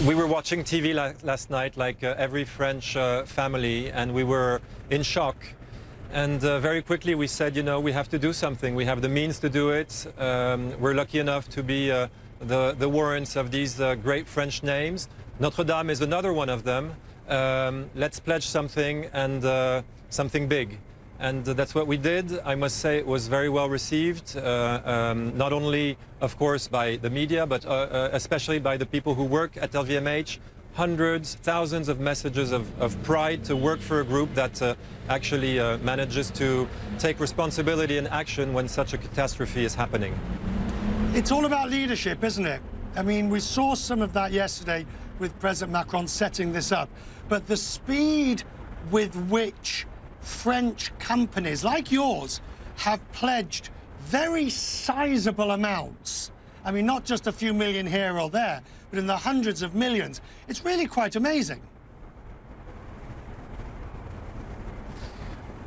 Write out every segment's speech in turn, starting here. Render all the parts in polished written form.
We were watching TV last night, like every French family, and we were in shock. And very quickly we said, you know, we have to do something. We have the means to do it. We're lucky enough to be the warrants of these great French names. Notre Dame is another one of them. Let's pledge something, and something big. And that's what we did. I must say it was very well received, not only, of course, by the media, but especially by the people who work at LVMH. Hundreds, thousands of messages of pride to work for a group that actually manages to take responsibility and action when such a catastrophe is happening. It's all about leadership, isn't it? I mean, we saw some of that yesterday with President Macron setting this up. But the speed with which French companies like yours have pledged very sizable amounts. I mean, not just a few million here or there, but in the hundreds of millions. It's really quite amazing.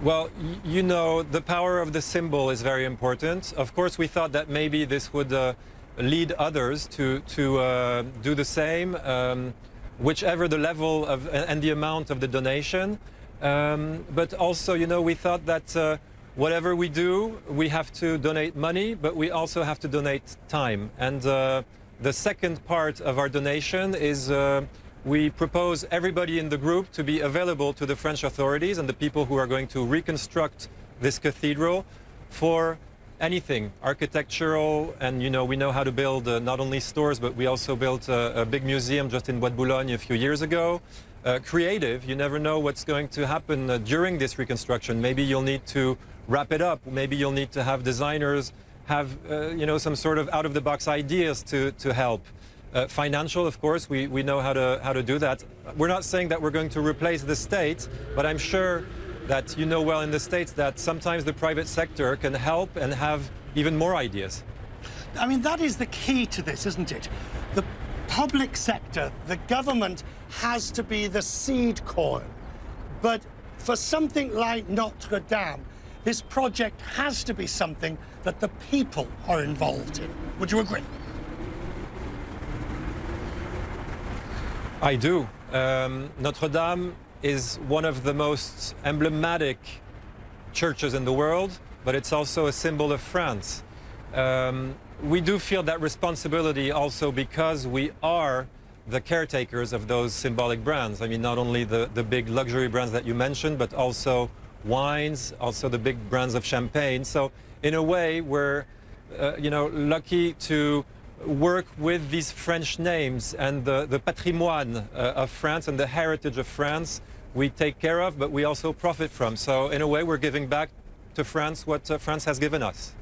Well, you know, the power of the symbol is very important. Of course, we thought that maybe this would lead others to do the same, whichever the level of and the amount of the donation. But also, you know, we thought that whatever we do, we have to donate money, but we also have to donate time. And the second part of our donation is we propose everybody in the group to be available to the French authorities and the people who are going to reconstruct this cathedral for anything architectural. And, you know, we know how to build not only stores, but we also built a big museum just in Bois de Boulogne a few years ago. Creative, you never know what's going to happen during this reconstruction. Maybe you'll need to wrap it up. Maybe you'll need to have designers have, you know, some sort of out-of-the-box ideas to help. Financial, of course, we know how to do that. We're not saying that we're going to replace the state, but I'm sure that you know well in the States that sometimes the private sector can help and have even more ideas. I mean, that is the key to this, isn't it? The public sector, the government, has to be the seed corn. But for something like Notre Dame, this project has to be something that the people are involved in. Would you agree? I do. Notre Dame is one of the most emblematic churches in the world, but it's also a symbol of France. We do feel that responsibility also because we are the caretakers of those symbolic brands. I mean, not only the big luxury brands that you mentioned, but also wines, also the big brands of champagne. So in a way, we're you know, lucky to work with these French names and the patrimoine of France and the heritage of France we take care of, but we also profit from. So in a way, we're giving back to France what France has given us.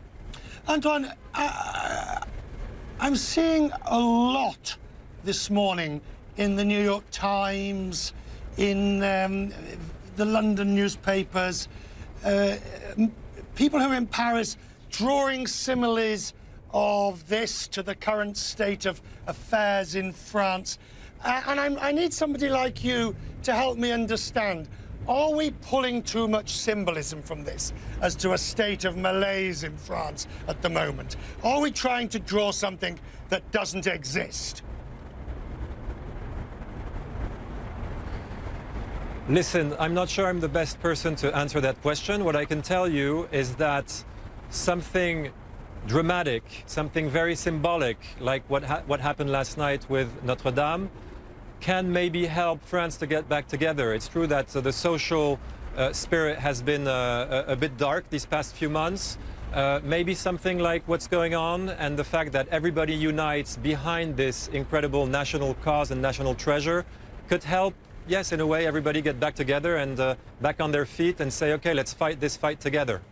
Antoine, I'm seeing a lot this morning in the New York Times, in the London newspapers, people who are in Paris drawing similes of this to the current state of affairs in France. And I need somebody like you to help me understand. Are we pulling too much symbolism from this as to a state of malaise in France at the moment? Are we trying to draw something that doesn't exist? Listen, I'm not sure I'm the best person to answer that question. What I can tell you is that something dramatic, something very symbolic, like what happened last night with Notre Dame, can maybe help France to get back together. It's true that the social spirit has been a bit dark these past few months. Maybe something like what's going on and the fact that everybody unites behind this incredible national cause and national treasure could help, yes, in a way, everybody get back together and back on their feet and say, okay, let's fight this fight together.